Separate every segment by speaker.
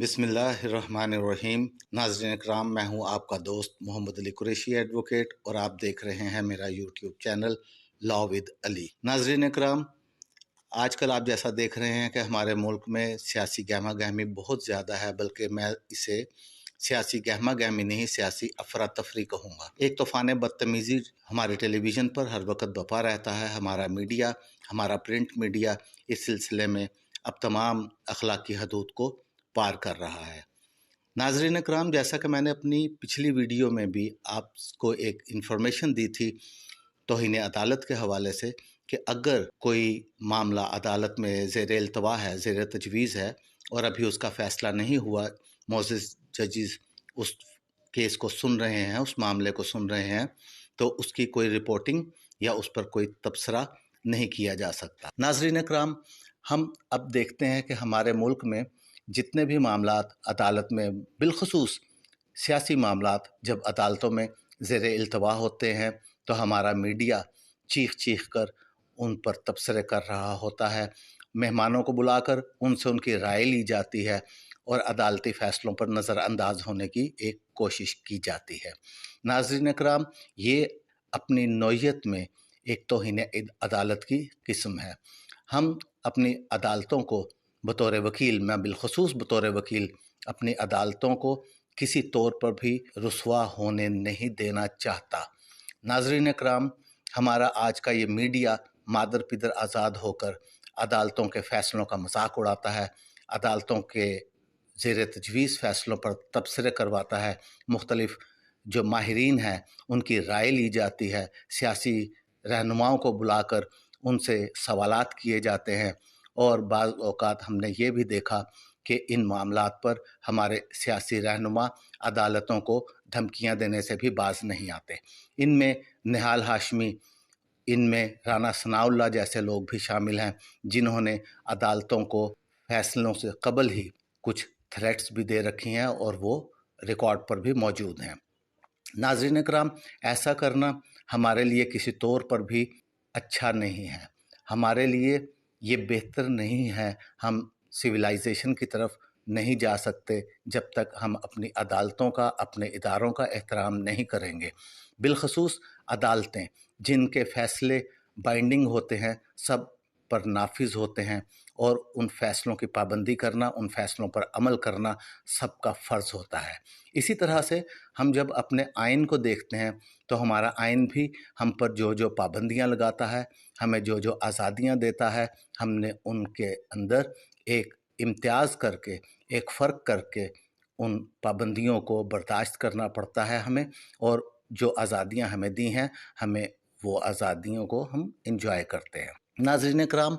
Speaker 1: बिस्मिल्लाहिर्रहमानिर्रहीम। नाज़रीन इकराम, मैं हूं आपका दोस्त मोहम्मद अली कुरैशी एडवोकेट और आप देख रहे हैं मेरा YouTube channel law with Ali. नाज़रीन इकराम, आजकल आप जैसा देख रहे हैं कि हमारे मुल्क में सियासी गहमा गहमी बहुत ज़्यादा है, बल्कि मैं इसे सियासी गहमा गहमी नहीं, सियासी अफरा तफरी कहूँगा। एक तूफ़ान बदतमीज़ी हमारे टेलीविज़न पर हर वक्त बपा रहता है। हमारा मीडिया, हमारा प्रिंट मीडिया इस सिलसिले में अब तमाम अखलाकी हदूद को पार कर रहा है। नाज़रीन इकराम, जैसा कि मैंने अपनी पिछली वीडियो में भी आपको एक इन्फॉर्मेशन दी थी तौहीन अदालत के हवाले से कि अगर कोई मामला अदालत में ज़ेर इल्तवा है, ज़ेर तजवीज़ है और अभी उसका फ़ैसला नहीं हुआ, मोअज़्ज़ज़ जजेस उस केस को सुन रहे हैं, उस मामले को सुन रहे हैं, तो उसकी कोई रिपोर्टिंग या उस पर कोई तबसरा नहीं किया जा सकता। नाज़रीन इकराम, हम अब देखते हैं कि हमारे मुल्क में जितने भी मामलात अदालत में, बिलखुसूस सियासी मामलात जब अदालतों में ज़ेर इल्तवा होते हैं तो हमारा मीडिया चीख चीख कर उन पर तबसरे कर रहा होता है। मेहमानों को बुलाकर उनसे उनकी राय ली जाती है और अदालती फ़ैसलों पर नज़रअंदाज होने की एक कोशिश की जाती है। नाज़रीन इकराम, ये अपनी नौइयत में एक तौहीन अदालत की किस्म है। हम अपनी अदालतों को बतौर वकील, मैं बिलखुसूस बतौर वकील अपनी अदालतों को किसी तौर पर भी रुसवा होने नहीं देना चाहता। नाज़रीन इकराम, हमारा आज का ये मीडिया मादर पिदर आज़ाद होकर अदालतों के फ़ैसलों का मजाक उड़ाता है, अदालतों के ज़ेर तजवीज़ फ़ैसलों पर तबसरे करवाता है, मुख्तलिफ़ जो माहिरीन हैं उनकी राय ली जाती है, सियासी रहनुमाओं को बुलाकर उनसे सवालात किए जाते हैं और बाज़ औक़ात हमने ये भी देखा कि इन मामलात पर हमारे सियासी रहनुमा अदालतों को धमकियां देने से भी बाज नहीं आते। इनमें निहाल हाशमी, इनमें राना सनाउल्लाह जैसे लोग भी शामिल हैं जिन्होंने अदालतों को फैसलों से कबल ही कुछ थ्रेट्स भी दे रखी हैं और वो रिकॉर्ड पर भी मौजूद हैं। नाज़रीन इकराम, ऐसा करना हमारे लिए किसी तौर पर भी अच्छा नहीं है, हमारे लिए ये बेहतर नहीं है। हम सिविलाइजेशन की तरफ नहीं जा सकते जब तक हम अपनी अदालतों का, अपने इदारों का एहतराम नहीं करेंगे। बिलखसूस अदालतें जिनके फ़ैसले बाइंडिंग होते हैं, सब पर नाफिज होते हैं और उन फ़ैसलों की पाबंदी करना, उन फ़ैसलों पर अमल करना सबका फ़र्ज़ होता है। इसी तरह से हम जब अपने आइन को देखते हैं तो हमारा आइन भी हम पर जो जो पाबंदियां लगाता है, हमें जो जो आज़ादियां देता है, हमने उनके अंदर एक इम्तियाज़ करके, एक फ़र्क करके उन पाबंदियों को बर्दाश्त करना पड़ता है हमें, और जो आज़ादियां हमें दी हैं, हमें वो आज़ादियों को हम इंजॉय करते हैं। नाज़रीन इकराम,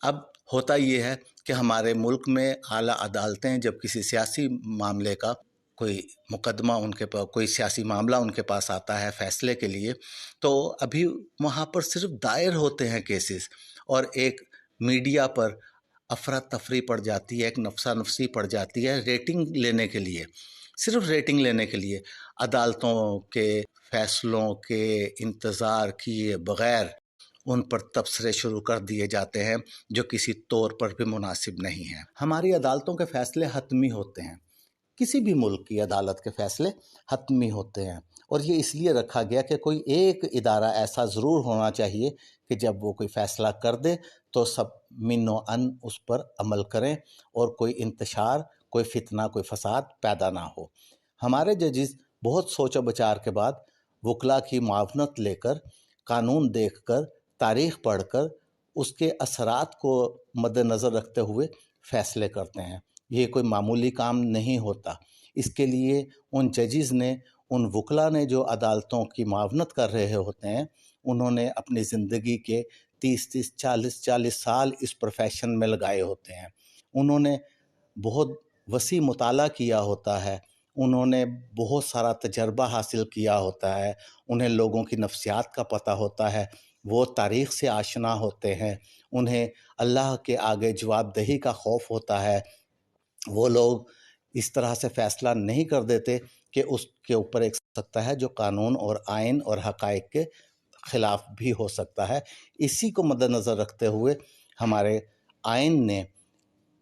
Speaker 1: अब होता ये है कि हमारे मुल्क में आला अदालतें जब किसी सियासी मामले का कोई मुकदमा उनके पास, कोई सियासी मामला उनके पास आता है फ़ैसले के लिए, तो अभी वहाँ पर सिर्फ दायर होते हैं केसेस और एक मीडिया पर अफरा तफरी पड़ जाती है, एक नफसा नफसी पड़ जाती है रेटिंग लेने के लिए, सिर्फ रेटिंग लेने के लिए अदालतों के फ़ैसलों के इंतज़ार किए बग़ैर उन पर तबसरे शुरू कर दिए जाते हैं जो किसी तौर पर भी मुनासिब नहीं हैं। हमारी अदालतों के फ़ैसले हतमी होते हैं, किसी भी मुल्क की अदालत के फ़ैसले हतमी होते हैं और ये इसलिए रखा गया कि कोई एक इदारा ऐसा ज़रूर होना चाहिए कि जब वो कोई फ़ैसला कर दे तो सब मिनो अन उस पर अमल करें और कोई इंतशार, कोई फितना, कोई फ़साद पैदा ना हो। हमारे जजेस बहुत सोचो विचार के बाद वकला की मुआवनत लेकर, कानून देखकर, तारीख़ पढ़कर उसके असरात को मद्देनज़र रखते हुए फ़ैसले करते हैं। ये कोई मामूली काम नहीं होता। इसके लिए उन जजेस ने, उन वकला ने जो अदालतों की मुआवनत कर रहे होते हैं, उन्होंने अपनी ज़िंदगी के 30-30, 40-40 साल इस प्रोफेशन में लगाए होते हैं। उन्होंने बहुत वसी मुताला किया होता है, उन्होंने बहुत सारा तजर्बा हासिल किया होता है, उन्हें लोगों की नफ्सियात का पता होता है, वो तारीख़ से आशना होते हैं, उन्हें अल्लाह के आगे जवाबदेही का खौफ होता है। वो लोग इस तरह से फ़ैसला नहीं कर देते कि उसके ऊपर एक सकता है जो कानून और आइन और हक़ाइक़ के ख़िलाफ़ भी हो सकता है। इसी को मद्देनज़र रखते हुए हमारे आइन ने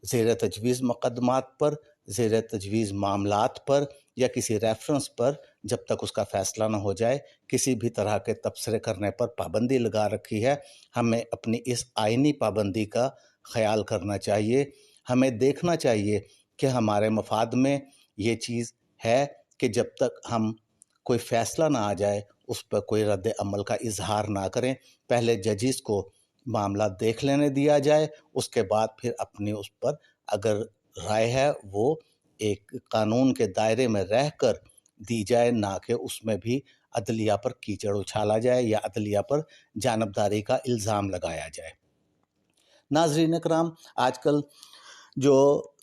Speaker 1: ज़ेर तजवीज़ मुक़दमात पर ज़ेर तजवीज़ मामलात पर या किसी रेफरेंस पर जब तक उसका फ़ैसला ना हो जाए किसी भी तरह के तबसरे करने पर पाबंदी लगा रखी है। हमें अपनी इस आइनी पाबंदी का ख़याल करना चाहिए। हमें देखना चाहिए कि हमारे मफाद में ये चीज़ है कि जब तक हम कोई फ़ैसला ना आ जाए उस पर कोई रद्द अमल का इजहार ना करें। पहले जजिस को मामला देख लेने दिया जाए, उसके बाद फिर अपनी उस पर अगर राय है वो एक कानून के दायरे में रहकर दी जाए, ना कि उसमें भी अदलिया पर कीचड़ उछाला जाए या अदलिया पर जानबदारी का इल्ज़ाम लगाया जाए। नाज़रीन कराम, आजकल जो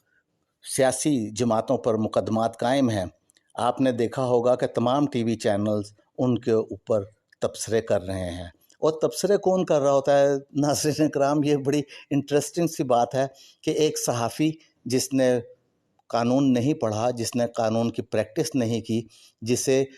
Speaker 1: सियासी जमातों पर मुकदमात कायम हैं, आपने देखा होगा कि तमाम टीवी चैनल्स उनके ऊपर तबसरे कर रहे हैं। और तबसरे कौन कर रहा होता है नाज़रीन कराम, ये बड़ी इंटरेस्टिंग सी बात है कि एक सहाफ़ी जिसने कानून नहीं पढ़ा, जिसने कानून की प्रैक्टिस नहीं की, जिसे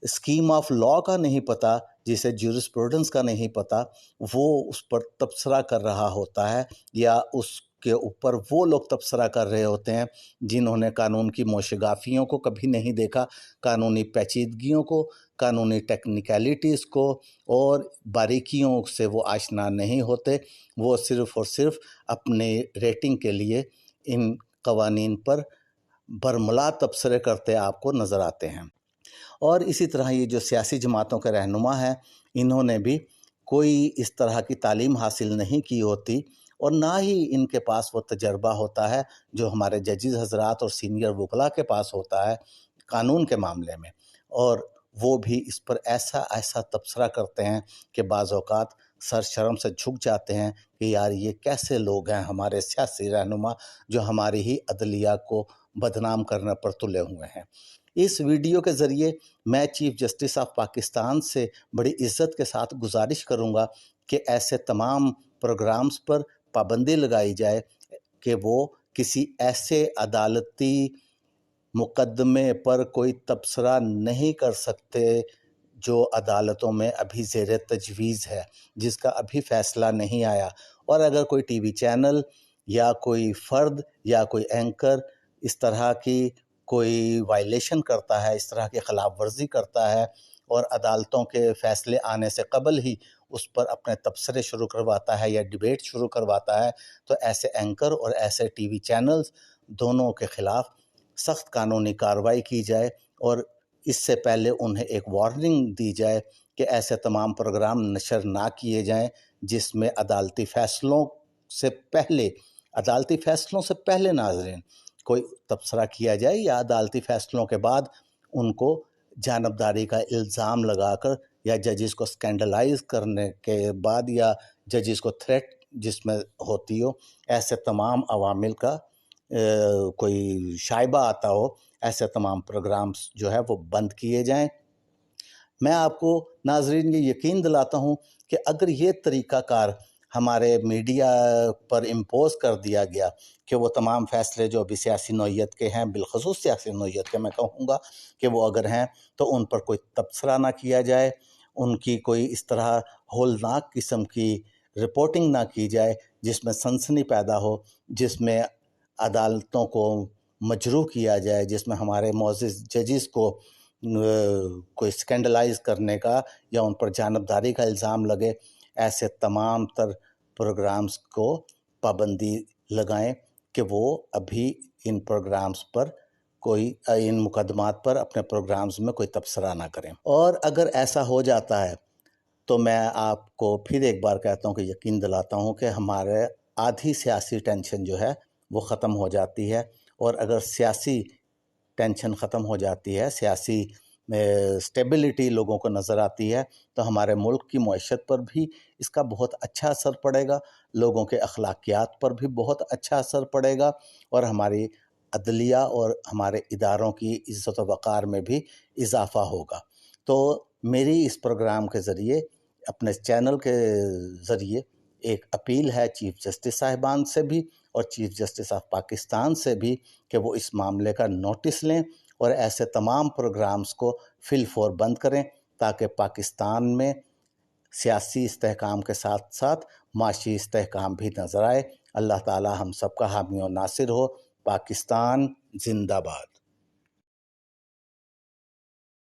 Speaker 1: स्कीम ऑफ लॉ का नहीं पता, जिसे ज्यूरिस्प्रूडेंस का नहीं पता, वो उस पर तबसरा कर रहा होता है या उसके ऊपर वो लोग तबसरा कर रहे होते हैं जिन्होंने कानून की मोशगाफियों को कभी नहीं देखा, कानूनी पेचीदगियों को, कानूनी टेक्निकलिटीज़ को और बारीकियों से वो आशना नहीं होते। वो सिर्फ़ और सिर्फ अपने रेटिंग के लिए इन कवानीन पर बरमला तबसरे करते आपको नज़र आते हैं। और इसी तरह ये जो सियासी जमातों के रहनुमा हैं, इन्होंने भी कोई इस तरह की तालीम हासिल नहीं की होती और ना ही इनके पास वो तजर्बा होता है जो हमारे जजेस हजरात और सीनियर वकला के पास होता है कानून के मामले में। और वो भी इस पर ऐसा ऐसा तबसरा करते हैं कि बाज़ औक़ात सर शर्म से झुक जाते हैं कि यार ये कैसे लोग हैं हमारे सियासी रहनुमा जो हमारी ही अदलिया को बदनाम करने पर तुले हुए हैं। इस वीडियो के ज़रिए मैं चीफ़ जस्टिस ऑफ पाकिस्तान से बड़ी इज़्ज़त के साथ गुजारिश करूँगा कि ऐसे तमाम प्रोग्राम्स पर पाबंदी लगाई जाए कि वो किसी ऐसे अदालती मुकदमे पर कोई तबसरा नहीं कर सकते जो अदालतों में अभी ज़ेर तजवीज़ है, जिसका अभी फ़ैसला नहीं आया। और अगर कोई टीवी चैनल या कोई फ़र्द या कोई एंकर इस तरह की कोई वायलेशन करता है, इस तरह की ख़िलाफ़ वर्जी करता है और अदालतों के फ़ैसले आने से क़बल ही उस पर अपने तबसरे शुरू करवाता है या डिबेट शुरू करवाता है, तो ऐसे एंकर और ऐसे टीवी चैनल्स दोनों के ख़िलाफ़ सख्त कानूनी कार्रवाई की जाए और इससे पहले उन्हें एक वार्निंग दी जाए कि ऐसे तमाम प्रोग्राम नशर ना किए जाएं जिसमें अदालती फ़ैसलों से पहले नाज़रीन कोई तबसरा किया जाए या अदालती फ़ैसलों के बाद उनको जानबदारी का इल्ज़ाम लगाकर या जजिस को स्कैंडलाइज करने के बाद या जजिस को थ्रेट जिसमें होती हो, ऐसे तमाम अवामिल का कोई शाइबा आता हो, ऐसे तमाम प्रोग्राम्स जो है वो बंद किए जाएं। मैं आपको नाज़रीन ये यकीन दिलाता हूँ कि अगर ये तरीक़ाकार हमारे मीडिया पर इम्पोज़ कर दिया गया कि वो तमाम फ़ैसले जो अभी सियासी नौइयत के हैं, बिलख़ुसूस सियासी नौइयत के मैं कहूँगा कि वो अगर हैं तो उन पर कोई तबसरा ना किया जाए, उनकी कोई इस तरह होलनाक किस्म की रिपोर्टिंग ना की जाए जिसमें सनसनी पैदा हो, जिसमें अदालतों को मजरूह किया जाए, जिसमें हमारे मुअज़्ज़िज़ जजिस को कोई स्कैंडलाइज करने का या उन पर जानबदारी का इल्ज़ाम लगे। ऐसे तमाम तर प्रोग्राम्स को पाबंदी लगाएं कि वो अभी इन प्रोग्राम्स पर कोई इन मुकदमात पर अपने प्रोग्राम्स में कोई तबसरा ना करें। और अगर ऐसा हो जाता है तो मैं आपको फिर एक बार कहता हूँ कि यकीन दिलाता हूँ कि हमारे आधी सियासी टेंशन जो है वो ख़त्म हो जाती है। और अगर सियासी टेंशन ख़त्म हो जाती है, सियासी स्टेबिलिटी लोगों को नज़र आती है, तो हमारे मुल्क की मईशत पर भी इसका बहुत अच्छा असर पड़ेगा, लोगों के अखलाकियात पर भी बहुत अच्छा असर पड़ेगा और हमारी अदलिया और हमारे इदारों की इज़्ज़त व वक़ार में भी इजाफ़ा होगा। तो मेरी इस प्रोग्राम के ज़रिए, अपने चैनल के ज़रिए एक अपील है चीफ़ जस्टिस साहिबान से भी और चीफ़ जस्टिस ऑफ पाकिस्तान से भी कि वो इस मामले का नोटिस लें और ऐसे तमाम प्रोग्राम्स को फिलफौर बंद करें ताकि पाकिस्तान में सियासी इस्तेहकाम के साथ साथ माशी इस्तेहकाम भी नज़र आए। अल्लाह ताला हम सब का हामी और नासिर हो। पाकिस्तान जिंदाबाद।